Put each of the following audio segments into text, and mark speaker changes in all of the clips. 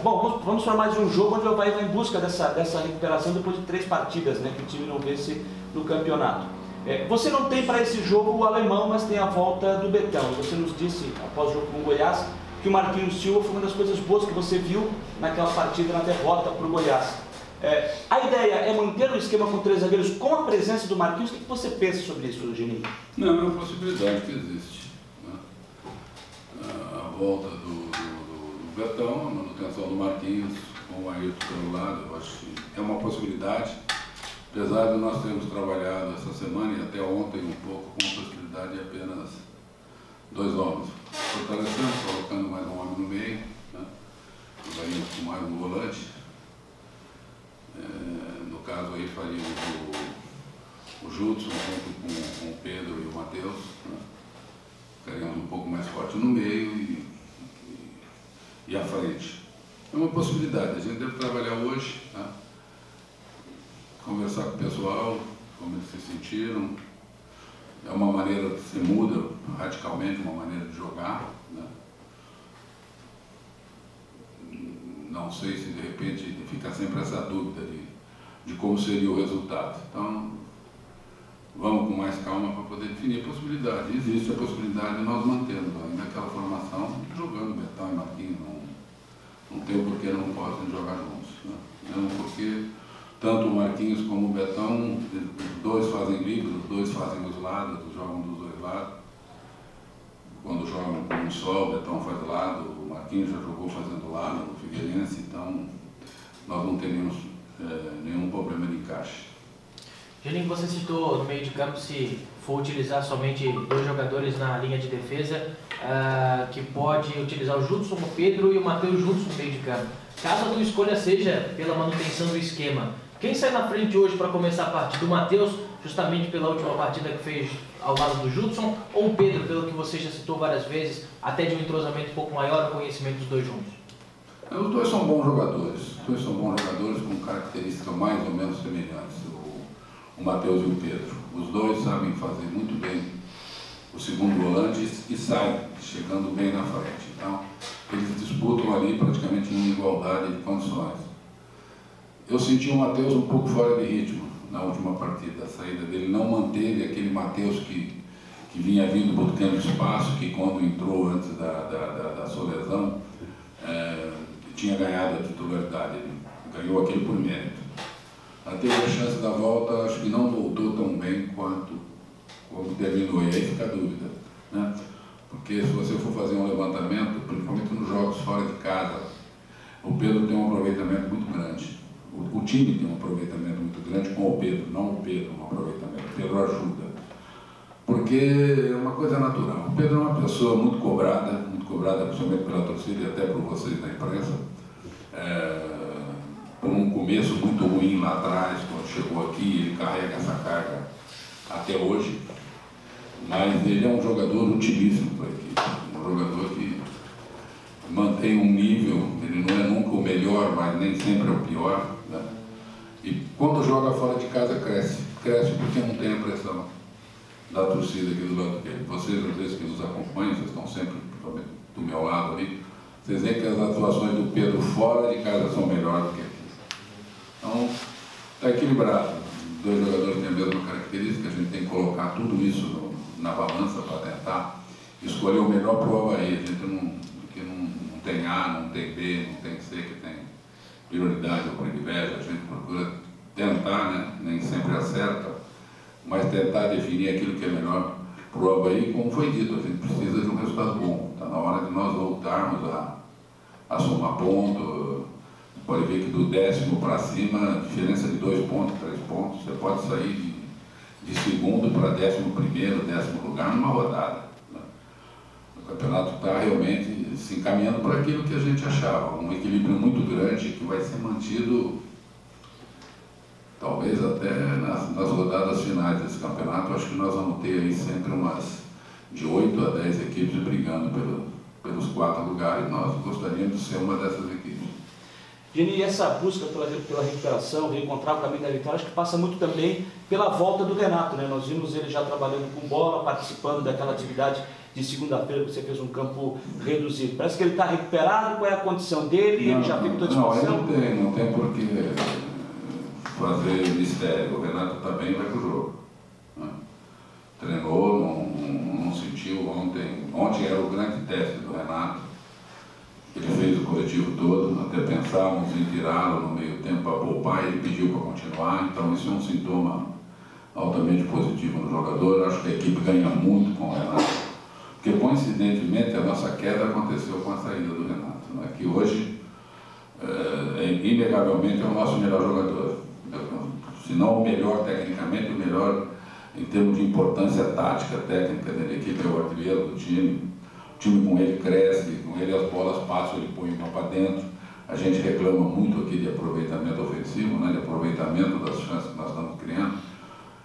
Speaker 1: Bom, vamos para mais um jogo onde o Avaí vai em busca dessa recuperação depois de 3 partidas, né, que o time não vence no campeonato. Você não tem para esse jogo o alemão, mas tem a volta do Betão. Você nos disse, após o jogo com o Goiás, que o Marquinhos Silva foi uma das coisas boas que você viu naquela partida, na derrota para o Goiás. A ideia é manter o esquema com 3 zagueiros com a presença do Marquinhos. O que você pensa sobre isso, Geninho?
Speaker 2: Não, é uma possibilidade que existe, né? A volta do Betão, a manutenção do Marquinhos com o Ayrton pelo lado, eu acho que é uma possibilidade. Apesar de nós termos trabalhado essa semana e até ontem um pouco com a possibilidade de apenas 2 homens. Fortalecendo, colocando mais um homem no meio, né? Jogaríamos com mais um volante. No caso aí faríamos o Judson junto com o Pedro e o Matheus, né? Ficaríamos um pouco mais forte no meio e à frente. É uma possibilidade, a gente deve trabalhar hoje, tá? Conversar com o pessoal, como eles se sentiram. É uma maneira que se muda radicalmente, uma maneira de jogar, né? Não sei se de repente fica sempre essa dúvida de como seria o resultado. Então, vamos com mais calma para poder definir a possibilidade. Existe a possibilidade de nós mantermos ainda aquela formação, jogando Betão e Marquinhos. Não tem o porquê não possam jogar juntos, né? Mesmo porque tanto o Marquinhos como o Betão, os dois fazem livre, os dois fazem os lados, jogam dos 2 lados. Quando jogam com um só, o Betão faz lado, o Marquinhos já jogou fazendo lado no Figueirense, então nós não teríamos nenhum problema de encaixe.
Speaker 3: Geninho, você citou no meio de campo, se for utilizar somente 2 jogadores na linha de defesa, que pode utilizar o Judson, o Pedro e o Matheus juntos no meio de campo. Caso a tua escolha seja pela manutenção do esquema, quem sai na frente hoje para começar a partida? O Matheus, justamente pela última partida que fez ao lado do Judson, ou o Pedro, pelo que você já citou várias vezes, até de um entrosamento um pouco maior, o conhecimento dos 2 juntos?
Speaker 2: Os 2 são bons jogadores, os 2 são bons jogadores com características mais ou menos semelhantes, o Matheus e o Pedro. Os 2 sabem fazer muito bem o segundo volante e saem, chegando bem na frente. Então, eles disputam ali praticamente em igualdade de condições. Eu senti o Matheus um pouco fora de ritmo na última partida. A saída dele não manteve aquele Matheus que vinha vindo buscando espaço, que quando entrou antes da sua lesão, tinha ganhado a titularidade. Ele ganhou aquele por mérito. Ela teve a chance da volta, acho que não voltou tão bem quanto terminou. E aí fica a dúvida, né? Porque se você for fazer um levantamento, principalmente nos jogos fora de casa, o Pedro tem um aproveitamento muito grande. O time tem um aproveitamento muito grande com o Pedro, não o Pedro um aproveitamento. O Pedro ajuda. Porque é uma coisa natural. O Pedro é uma pessoa muito cobrada principalmente pela torcida e até por vocês da imprensa. Por um começo muito ruim lá atrás, quando chegou aqui, ele carrega essa carga até hoje. Mas ele é um jogador utilíssimo para a equipe, um jogador que mantém um nível, ele não é nunca o melhor, mas nem sempre é o pior, né? E quando joga fora de casa cresce porque não tem a pressão da torcida aqui do lado dele. Vocês, às vezes, que nos acompanham, vocês estão sempre do meu lado ali, vocês veem que as atuações do Pedro fora de casa são melhores do que aqui. Então, está equilibrado. Os 2 jogadores têm a mesma característica, a gente tem que colocar tudo isso na balança para tentar escolher o melhor para o Avaí. A gente não tem A, não tem B, não tem C, que tem prioridade ou privilégio. A gente procura tentar, né? Nem sempre acerta, mas tentar definir aquilo que é melhor para o Avaí. Como foi dito, a gente precisa de um resultado bom. Está na hora de nós voltarmos a somar pontos. Pode ver que do 10º para cima, diferença de 2 pontos, 3 pontos, você pode sair de segundo para 11º, 10º lugar numa rodada. O campeonato está realmente se encaminhando para aquilo que a gente achava, um equilíbrio muito grande que vai ser mantido talvez até nas rodadas finais desse campeonato. Acho que nós vamos ter aí sempre umas de 8 a 10 equipes brigando pelos 4 lugares. Nós gostaríamos de ser uma dessas equipes.
Speaker 1: Geni, essa busca pela recuperação, reencontrar o caminho da vitória, acho que passa muito também pela volta do Renato, né? Nós vimos ele já trabalhando com bola, participando daquela atividade de segunda-feira que você fez um campo reduzido. Parece que ele está recuperado, qual é a condição dele? Ele já fica à disposição?
Speaker 2: Não tem por que fazer mistério. O Renato está bem, vai para o jogo. Né? Treinou, não sentiu ontem. Ontem era o grande teste do Renato. Ele fez o coletivo todo, até pensávamos em tirá-lo no meio tempo para poupar, ele pediu para continuar, então isso é um sintoma altamente positivo no jogador. Acho que a equipe ganha muito com o Renato, porque coincidentemente a nossa queda aconteceu com a saída do Renato, né? Que hoje, inegavelmente, é o nosso melhor jogador. Se não o melhor tecnicamente, o melhor em termos de importância tática, técnica da equipe, é o artilheiro do time. O time com ele cresce, com ele as bolas passam, ele põe uma para dentro. A gente reclama muito aqui de aproveitamento ofensivo, né, de aproveitamento das chances que nós estamos criando.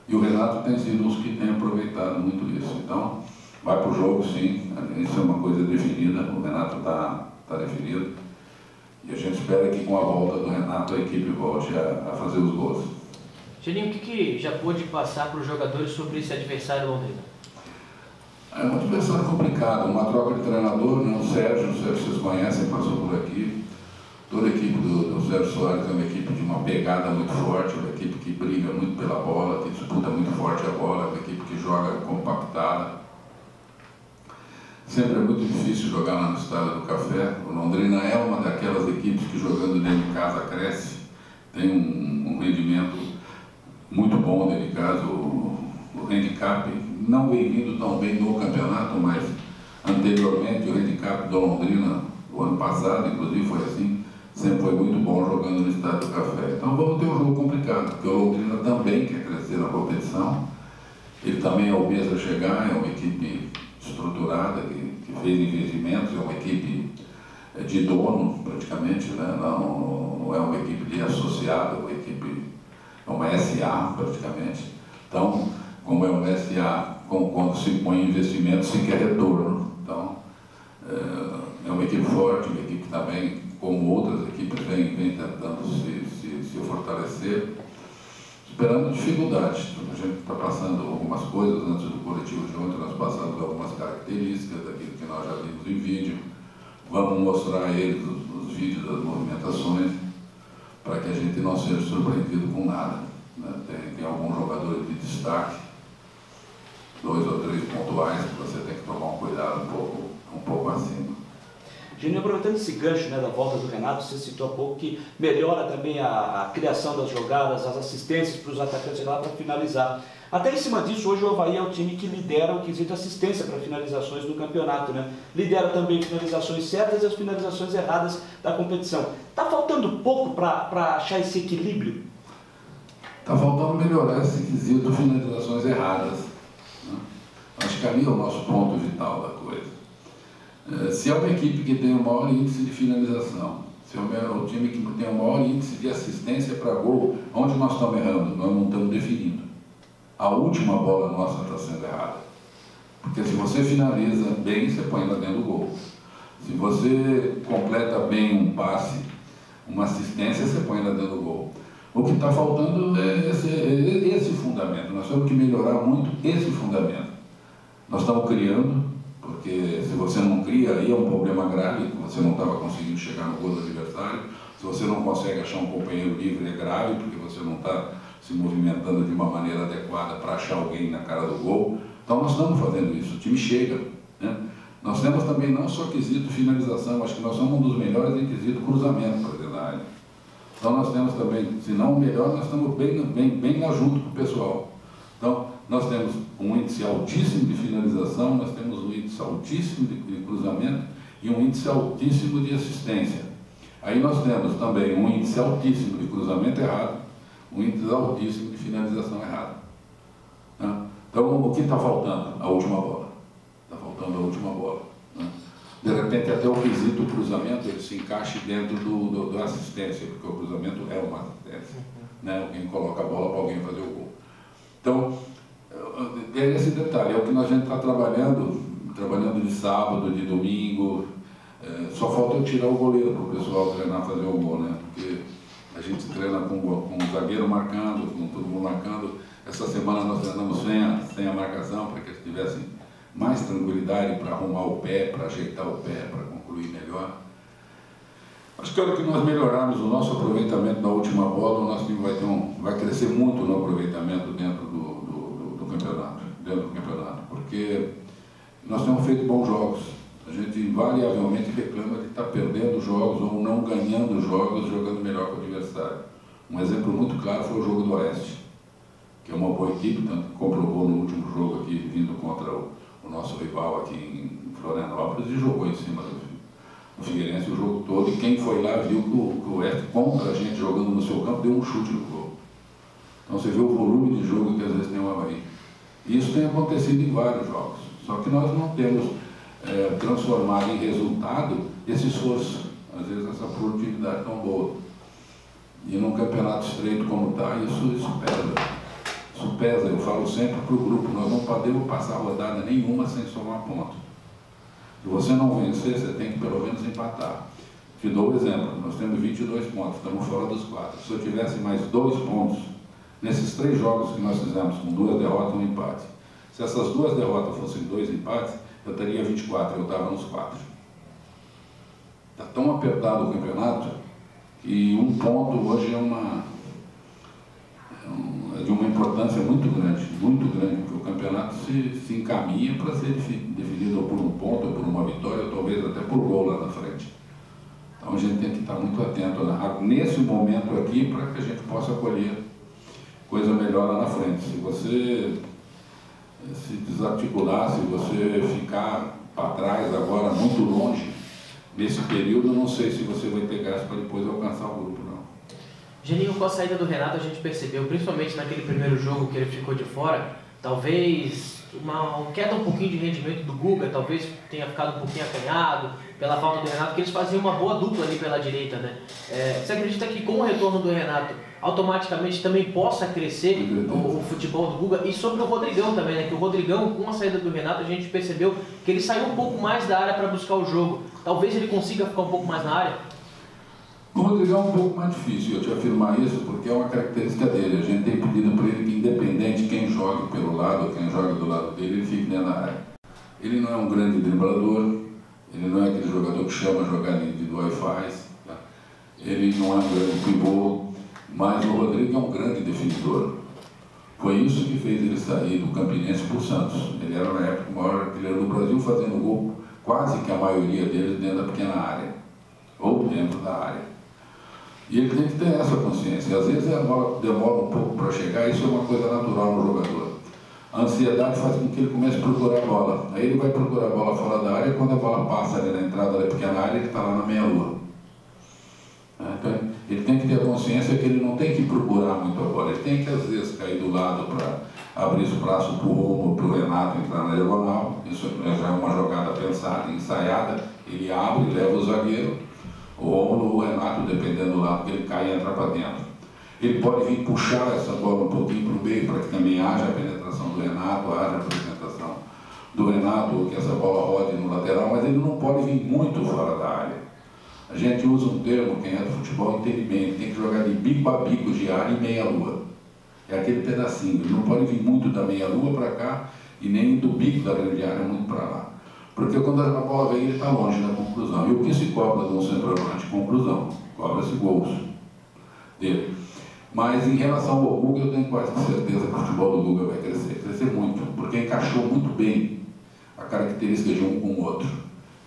Speaker 2: E o Renato tem sido um dos que tem aproveitado muito isso. Então, vai para o jogo sim, isso é uma coisa definida, o Renato está definido. E a gente espera que com a volta do Renato a equipe volte a fazer os gols.
Speaker 3: Geninho, o que já pôde passar para os jogadores sobre esse adversário Londrina?
Speaker 2: É um adversário complicado, uma troca de treinador, né? O Sérgio vocês conhecem, passou por aqui. Toda a equipe do Sérgio Soares é uma equipe de uma pegada muito forte, uma equipe que briga muito pela bola, que disputa muito forte a bola, uma equipe que joga compactada. Sempre é muito difícil jogar lá no Estádio do Café. O Londrina é uma daquelas equipes que jogando dentro de casa cresce, tem um rendimento muito bom dentro de casa. O handicap não vem vindo tão bem no campeonato, mas anteriormente o handicap do Londrina, o ano passado, inclusive, foi assim, sempre foi muito bom jogando no Estádio do Café. Então vamos ter um jogo complicado, porque o Londrina também quer crescer na competição, ele também é o mesmo a chegar, é uma equipe estruturada, que fez investimentos, é uma equipe de dono, praticamente, né? Não é uma equipe de associado, é uma equipe, é uma SA, praticamente. Então, como é uma SA, quando se põe investimento, se quer retorno. Então, é uma equipe forte, uma equipe que também, como outras equipes, vem tentando se fortalecer, esperando dificuldades. A gente está passando algumas coisas, antes do coletivo de ontem, nós passamos algumas características daquilo que nós já vimos em vídeo. Vamos mostrar a eles os vídeos das movimentações, para que a gente não seja surpreendido com nada. Né? Tem alguns jogadores de destaque, 2 ou 3 pontuais, que você tem que tomar um cuidado um pouco acima.
Speaker 1: Geninho, aproveitando esse gancho, né, da volta do Renato, você citou há pouco que melhora também a criação das jogadas, as assistências para os atacantes lá para finalizar. Até em cima disso, hoje o Avaí é o time que lidera o quesito assistência para finalizações do campeonato, né? Lidera também finalizações certas e as finalizações erradas da competição. Está faltando pouco para achar esse equilíbrio?
Speaker 2: Está faltando melhorar esse quesito finalizações erradas. Né? Acho que ali é o nosso ponto vital da coisa. Se é uma equipe que tem o maior índice de finalização, se é o time que tem o maior índice de assistência para gol, onde nós estamos errando? Nós não estamos definindo. A última bola nossa está sendo errada. Porque se você finaliza bem, você põe lá dentro do gol. Se você completa bem um passe, uma assistência, você põe lá dentro do gol. O que está faltando é esse fundamento. Nós temos que melhorar muito esse fundamento. Nós estamos criando, porque se você não cria, aí é um problema grave, você não estava conseguindo chegar no gol do adversário. Se você não consegue achar um companheiro livre, é grave, porque você não está se movimentando de uma maneira adequada para achar alguém na cara do gol. Então nós estamos fazendo isso, o time chega. Né? Nós temos também não só quesito finalização, acho que nós somos um dos melhores em quesito cruzamento para dentro da área. Então nós temos também, se não o melhor, nós estamos bem lá junto com o pessoal. Então nós temos um índice altíssimo de finalização, nós temos um índice altíssimo de cruzamento e um índice altíssimo de assistência. Aí nós temos também um índice altíssimo de cruzamento errado, um índice altíssimo de finalização errada. Né? Então, o que está faltando? A última bola. Está faltando a última bola. Né? De repente, até o quesito cruzamento, ele se encaixe dentro da assistência, porque o cruzamento é uma assistência. Né? Alguém coloca a bola para alguém fazer o gol. Então, é esse detalhe, é o que nós está trabalhando de sábado, de domingo. Só falta eu tirar o goleiro para o pessoal treinar, fazer o gol, né? porque a gente treina com o zagueiro marcando, com todo mundo marcando. Essa semana nós treinamos sem a marcação, para que eles tivessem mais tranquilidade para arrumar o pé, para ajeitar o pé, para concluir melhor. Acho que a hora que nós melhorarmos o nosso aproveitamento na última bola, o nosso time vai crescer muito no aproveitamento dentro do campeonato, porque nós temos feito bons jogos. A gente invariavelmente reclama de estar perdendo jogos ou não ganhando jogos, jogando melhor que o adversário. Um exemplo muito claro foi o jogo do Oeste, que é uma boa equipe, tanto que comprovou no último jogo aqui, vindo contra o nosso rival aqui em Florianópolis, e jogou em cima do Figueirense o jogo todo, e quem foi lá viu que o Oeste, contra a gente jogando no seu campo, deu um chute no gol. Então você vê o volume de jogo que às vezes tem o Avaí. E isso tem acontecido em vários jogos, só que nós não temos transformado em resultado esse esforço, às vezes essa produtividade tão boa. E num campeonato estreito como está, isso pesa. Isso pesa, eu falo sempre para o grupo, nós não podemos passar rodada nenhuma sem somar ponto. Se você não vencer, você tem que pelo menos empatar. Te dou o exemplo, nós temos 22 pontos, estamos fora dos 4. Se eu tivesse mais 2 pontos, nesses 3 jogos que nós fizemos, com 2 derrotas e um empate, se essas 2 derrotas fossem 2 empates, eu teria 24, eu estava nos 4. Está tão apertado o campeonato que um ponto hoje é de uma importância muito grande, porque o campeonato se encaminha para ser definido ou por um ponto, ou por uma vitória, ou talvez até por gol lá na frente. Então a gente tem que estar muito atento nesse momento aqui para que a gente possa colher coisa melhor lá na frente. Se você se desarticular, se você ficar para trás agora, muito longe, nesse período, não sei se você vai ter gás para depois alcançar o grupo, não.
Speaker 3: Geninho, com a saída do Renato, a gente percebeu, principalmente naquele primeiro jogo que ele ficou de fora, talvez uma queda um pouquinho de rendimento do Guga, talvez tenha ficado um pouquinho acanhado pela falta do Renato, que eles faziam uma boa dupla ali pela direita, né? Você acredita que com o retorno do Renato, automaticamente também possa crescer o futebol do Guga? E sobre o Rodrigão também, né? Que o Rodrigão, com a saída do Renato, a gente percebeu que ele saiu um pouco mais da área para buscar o jogo. Talvez ele consiga ficar um pouco mais na área?
Speaker 2: O Rodrigão é um pouco mais difícil eu te afirmar isso, porque é uma característica dele. A gente tem pedido para ele que, independente de quem jogue pelo lado ou quem joga do lado dele, ele fique dentro da área. Ele não é um grande driblador, ele não é aquele jogador que chama a jogada individual e faz. Tá? Ele não é um grande pivô, mas o Rodrigo é um grande definidor. Foi isso que fez ele sair do Campinense para o Santos. Ele era, na época, o maior artilheiro do Brasil, fazendo gol, quase que a maioria deles dentro da pequena área, ou dentro da área. E ele tem que ter essa consciência. Às vezes a bola demora um pouco para chegar, isso é uma coisa natural no jogador. A ansiedade faz com que ele comece a procurar a bola. Aí ele vai procurar a bola fora da área, e quando a bola passa ali na entrada da pequena área, ele está lá na meia-lua. Então, ele tem que ter a consciência que ele não tem que procurar muito a bola, ele tem que às vezes cair do lado para abrir espaço para o Romo, para o Renato entrar na diagonal. Isso já é uma jogada pensada, ensaiada. Ele abre, leva o zagueiro, o Romulo ou o Renato, dependendo do lado que ele cai e entra para dentro. Ele pode vir puxar essa bola um pouquinho para o meio, para que também haja a penetração do Renato, haja a apresentação do Renato, ou que essa bola rode no lateral, mas ele não pode vir muito fora da área. A gente usa um termo, quem é do futebol entende bem, ele tem que jogar de bico a bico de área e meia-lua. É aquele pedacinho, ele não pode vir muito da meia-lua para cá e nem do bico da grande área muito para lá. Porque quando a bola vem, ele está longe da conclusão. E o que se cobra de um centroavante? Conclusão. Cobra-se gols dele. Mas em relação ao Guga, eu tenho quase certeza que o futebol do Guga vai crescer muito, porque encaixou muito bem a característica de um com o outro.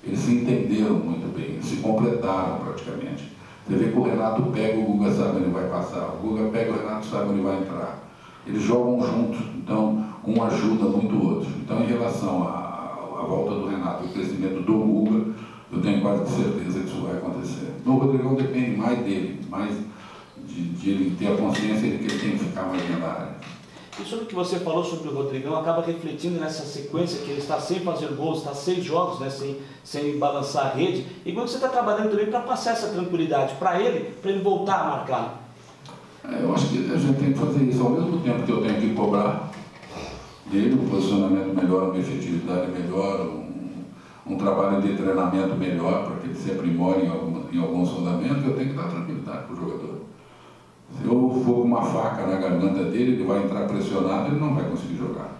Speaker 2: Eles se entenderam muito bem, eles se completaram praticamente. Você vê que o Renato pega, o Guga sabe onde vai passar, o Guga pega, o Renato sabe onde vai entrar. Eles jogam juntos, então um ajuda muito o outro. Então, em relação à volta do Renato e o crescimento do Guga, eu tenho quase certeza que isso vai acontecer. O Rodrigão depende mais dele, mais de ele ter a consciência de que ele tem que ficar mais dentro da área.
Speaker 1: E sobre o que você falou sobre o Rodrigão, acaba refletindo nessa sequência que ele está sem fazer gols, está 6 jogos, né, sem balançar a rede. E como você está trabalhando também para passar essa tranquilidade para ele voltar a marcar?
Speaker 2: Eu acho que a gente tem que fazer isso ao mesmo tempo que eu tenho que cobrar dele um posicionamento melhor, uma efetividade melhor, um trabalho de treinamento melhor, para que ele se aprimore em alguns fundamentos, eu tenho que dar tranquilidade para o jogador. Se eu for com uma faca na garganta dele, ele vai entrar pressionado, ele não vai conseguir jogar.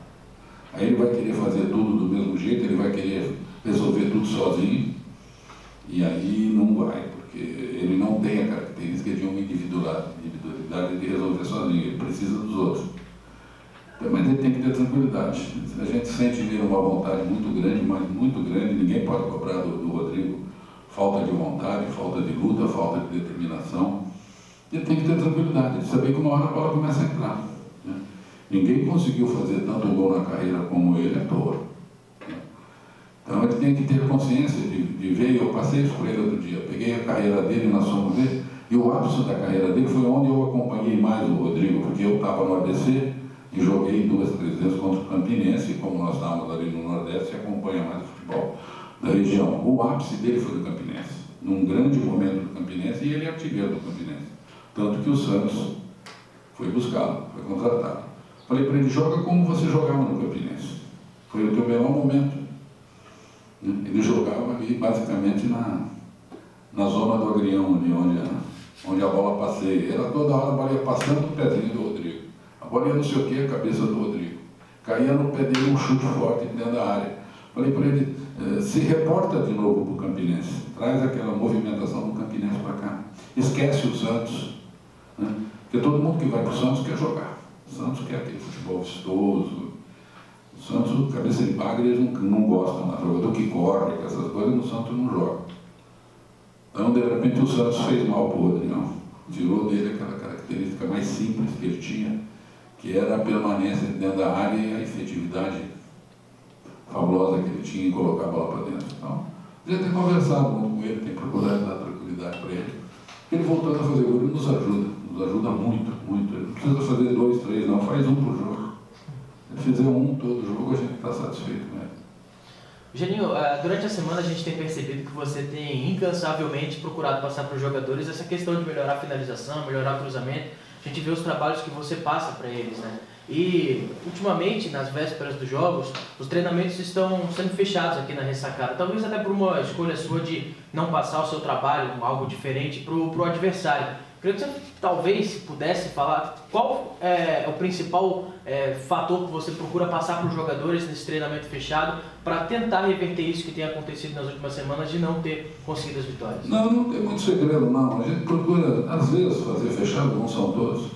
Speaker 2: Aí ele vai querer fazer tudo do mesmo jeito, ele vai querer resolver tudo sozinho, e aí não vai, porque ele não tem a característica de uma individualidade de resolver sozinho, ele precisa dos outros. Mas ele tem que ter tranquilidade. A gente sente nele uma vontade muito grande, mas muito grande, ninguém pode cobrar do Rodrigo falta de vontade, falta de luta, falta de determinação. Ele tem que ter tranquilidade, ele saber que uma hora a bola começa a entrar. Né? Ninguém conseguiu fazer tanto gol na carreira como ele à toa. Né? Então ele tem que ter consciência de ver, eu passei isso por ele outro dia, peguei a carreira dele, nós fomos ver, e o ápice da carreira dele foi onde eu acompanhei mais o Rodrigo, porque eu estava no ABC e joguei 2, 3 vezes contra o Campinense, e como nós estávamos ali no Nordeste, se acompanha mais o futebol da região. O ápice dele foi do Campinense, num grande momento do Campinense, e ele é artilheiro do Campinense. Tanto que o Santos foi buscá-lo, foi contratado. Falei para ele, joga como você jogava no Campinense. Foi o teu melhor momento. Ele jogava ali basicamente na zona do agrião, ali onde a bola passeia. Era toda hora a bola ia passando no pezinho do Rodrigo. A bola ia não sei o que, a cabeça do Rodrigo. Caía no pé dele um chute forte dentro da área. Falei para ele, se reporta de novo para o Campinense. Traz aquela movimentação do Campinense para cá. Esquece o Santos. Né? Porque todo mundo que vai para o Santos quer jogar. O Santos quer aquele futebol vistoso. O Santos, cabeça de bagre, eles não gostam. O jogador que corre, que essas coisas, no Santos não joga. Então, de repente, o Santos fez mal para o Rodrigo. Tirou dele aquela característica mais simples que ele tinha, que era a permanência dentro da área e a efetividade fabulosa que ele tinha em colocar a bola para dentro. Então, a gente tem conversado muito com ele, tem procurado dar tranquilidade para ele. Ele voltando a fazer gol, ele nos ajuda muito, muito. Ele não precisa fazer 2, 3, não, faz um por jogo. Se ele fizer um todo jogo, a gente está satisfeito com ele.
Speaker 3: Geninho, durante a semana a gente tem percebido que você tem incansavelmente procurado passar para os jogadores essa questão de melhorar a finalização, melhorar o cruzamento. A gente vê os trabalhos que você passa para eles, né? E, ultimamente, nas vésperas dos jogos, os treinamentos estão sendo fechados aqui na Ressacada. Talvez até por uma escolha sua de não passar o seu trabalho, algo diferente, para o adversário. Queria que você, talvez, pudesse falar qual é o principal fator que você procura passar para os jogadores nesse treinamento fechado para tentar reverter isso que tem acontecido nas últimas semanas de não ter conseguido as vitórias.
Speaker 2: Não tem muito segredo, não. A gente procura, às vezes, fazer fechado, não são todos.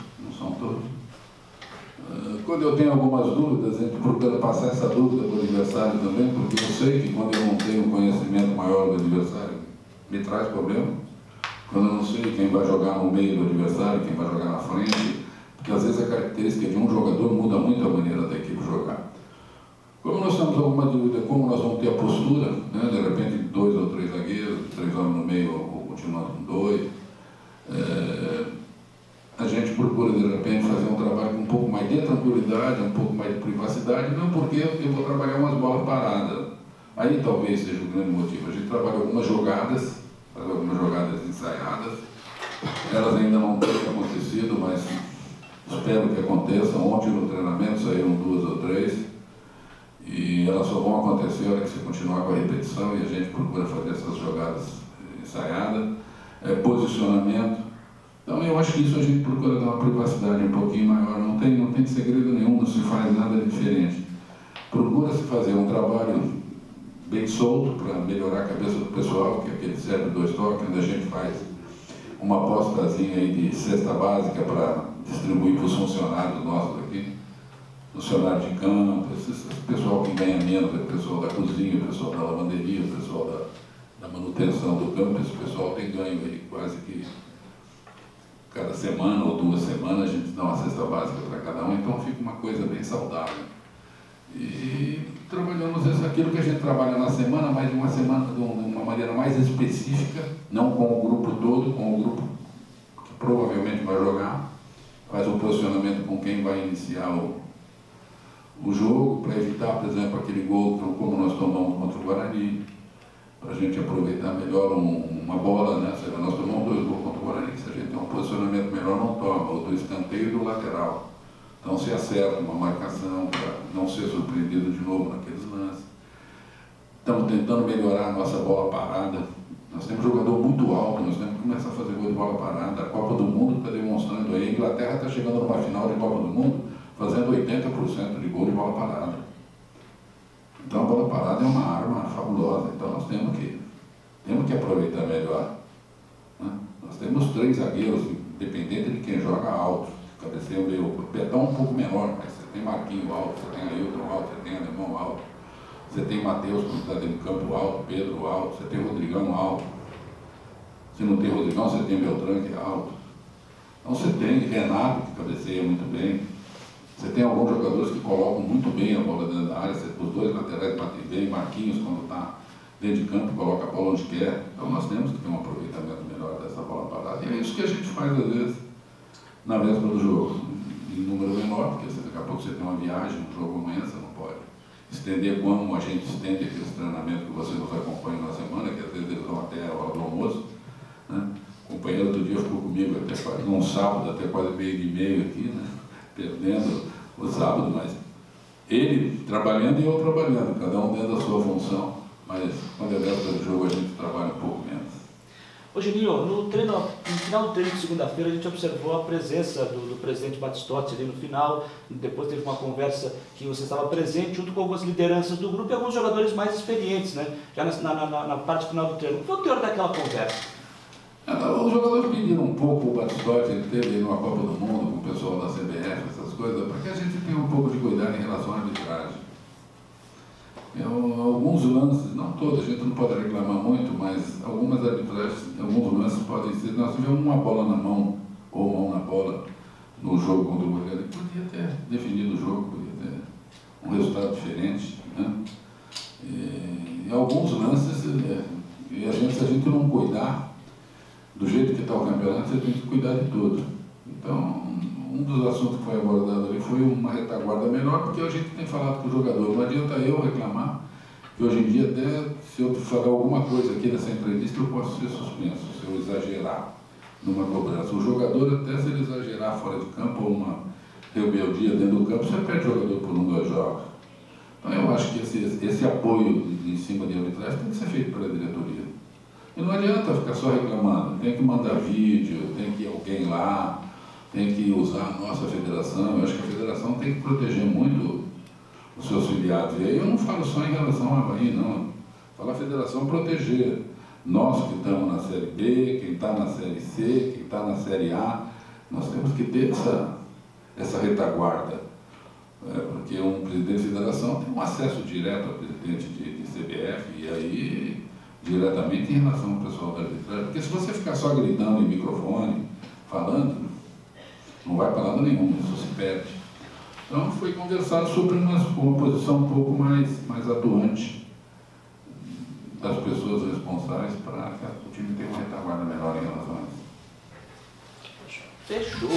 Speaker 2: Quando eu tenho algumas dúvidas, a gente procura passar essa dúvida para o adversário também, porque eu sei que quando eu não tenho um conhecimento maior do adversário, me traz problema. Quando eu não sei quem vai jogar no meio do adversário, quem vai jogar na frente, porque às vezes a característica de um jogador muda muito a maneira da equipe jogar. Como nós temos alguma dúvida, como nós vamos ter a postura, né? De repente 2 ou 3 zagueiros, 3 homens no meio ou continuando com 2, a gente procura de repente fazer um trabalho com um pouco mais de tranquilidade, um pouco mais de privacidade, não porque eu vou trabalhar umas bolas paradas. Aí talvez seja o grande motivo. A gente trabalha algumas jogadas, faz algumas jogadas ensaiadas, elas ainda não têm acontecido, mas espero que aconteçam. Ontem no treinamento saíram 2 ou 3, e elas só vão acontecer na hora que você continuar com a repetição, e a gente procura fazer essas jogadas ensaiadas, posicionamento. Então eu acho que isso a gente procura dar uma privacidade um pouquinho maior, não tem segredo nenhum, não se faz nada diferente. Procura-se fazer um trabalho bem solto para melhorar a cabeça do pessoal, que é aquele serve 2 toques, onde a gente faz uma apostazinha aí de cesta básica para distribuir para os funcionários nossos aqui, funcionário de campo, esse pessoal que ganha menos, o pessoal da cozinha, o pessoal da lavanderia, o pessoal da manutenção do campo, esse pessoal tem ganho aí quase que cada semana ou 2 semanas a gente dá uma cesta básica para cada um, então fica uma coisa bem saudável. E trabalhamos aquilo que a gente trabalha na semana, mas de uma maneira mais específica, não com o grupo todo, com o grupo que provavelmente vai jogar, faz um posicionamento com quem vai iniciar o jogo, para evitar, por exemplo, aquele gol como nós tomamos contra o Guarani, para a gente aproveitar melhor uma bola, né? Nós tomamos 2 gols contra o Guarani, se a gente tem um posicionamento melhor, não toma, ou do escanteio e do lateral. Então se acerta uma marcação para não ser surpreendido de novo naqueles lances. Estamos tentando melhorar a nossa bola parada. Nós temos um jogador muito alto, nós temos que começar a fazer gol de bola parada. A Copa do Mundo está demonstrando aí, a Inglaterra está chegando numa final de Copa do Mundo fazendo 80% de gol de bola parada. Então a bola parada é uma arma fabulosa, então nós temos que aproveitar melhor. Né? Nós temos 3 zagueiros, independente de quem joga alto. Cabeceio meio, o Betão um pouco menor, mas você tem Marquinho alto, você tem Ailton alto, você tem Alemão alto, você tem Matheus quando está dentro do campo alto, Pedro alto, você tem Rodrigão alto. Se não tem Rodrigão, você tem Beltrán que é alto. Então você tem Renato que cabeceia muito bem. Você tem alguns jogadores que colocam muito bem a bola dentro da área, os 2 laterais batem bem, Marquinhos quando está dentro de campo coloca a bola onde quer. Então nós temos que ter um aproveitamento melhor dessa bola parada. E é isso que a gente faz às vezes na véspera do jogo, em número menor, porque daqui a pouco você tem uma viagem, um jogo amanhã, você não pode estender como a gente estende aqueles treinamentos que você nos acompanha na semana, que às vezes eles vão até a hora do almoço. Né? O companheiro outro dia ficou comigo até quase, num sábado, até quase meio aqui, né? Perdendo o sábado, mas ele trabalhando e eu trabalhando, cada um dentro da sua função, mas quando é véspera do jogo a gente trabalha um pouco menos.
Speaker 1: Ô Juninho, no final do treino de segunda-feira a gente observou a presença do presidente Batistotti ali no final, depois teve uma conversa que você estava presente junto com algumas lideranças do grupo e alguns jogadores mais experientes, né? Já na parte final do treino. Qual foi o teor daquela conversa?
Speaker 2: Os jogadores pediram um pouco o Batistotti, ele teve numa Copa do Mundo com o pessoal da CBF, essas coisas, para que a gente tenha um pouco de cuidado em relação à arbitragem. Alguns lances, não todos, a gente não pode reclamar muito, mas algumas arbitragens, alguns lances podem ser, nós tivemos uma bola na mão, ou mão na bola, no jogo contra o Bulgária, podia ter definido o jogo, podia ter um resultado diferente, né? E alguns lances, e a gente, se a gente não cuidar, do jeito que está o campeonato, você tem que cuidar de tudo. Então, um dos assuntos que foi abordado ali foi uma retaguarda melhor, porque a gente tem falado com o jogador. Não adianta eu reclamar, que hoje em dia até se eu falar alguma coisa aqui nessa entrevista, eu posso ser suspenso, se eu exagerar numa cobrança. O jogador, até se ele exagerar fora de campo, ou uma rebeldia dentro do campo, você perde o jogador por 1, 2 jogos. Então eu acho que esse apoio em cima de arbitragem tem que ser feito pela diretoria. E não adianta ficar só reclamando, tem que mandar vídeo, tem que ir alguém lá, tem que usar a nossa federação. Eu acho que a federação tem que proteger muito os seus filiados. E aí eu não falo só em relação ao Avaí, não. Falo a federação proteger. Nós que estamos na Série B, quem está na Série C, quem está na Série A, nós temos que ter essa retaguarda. Porque um presidente de federação tem um acesso direto ao presidente de CBF, e aí diretamente em relação ao pessoal da arbitragem. Porque se você ficar só gritando em microfone, falando, não vai para lado nenhum, isso se perde. Então foi conversado sobre uma posição um pouco mais atuante das pessoas responsáveis para que o time tenha uma retaguarda melhor em relação a isso.
Speaker 1: Fechou.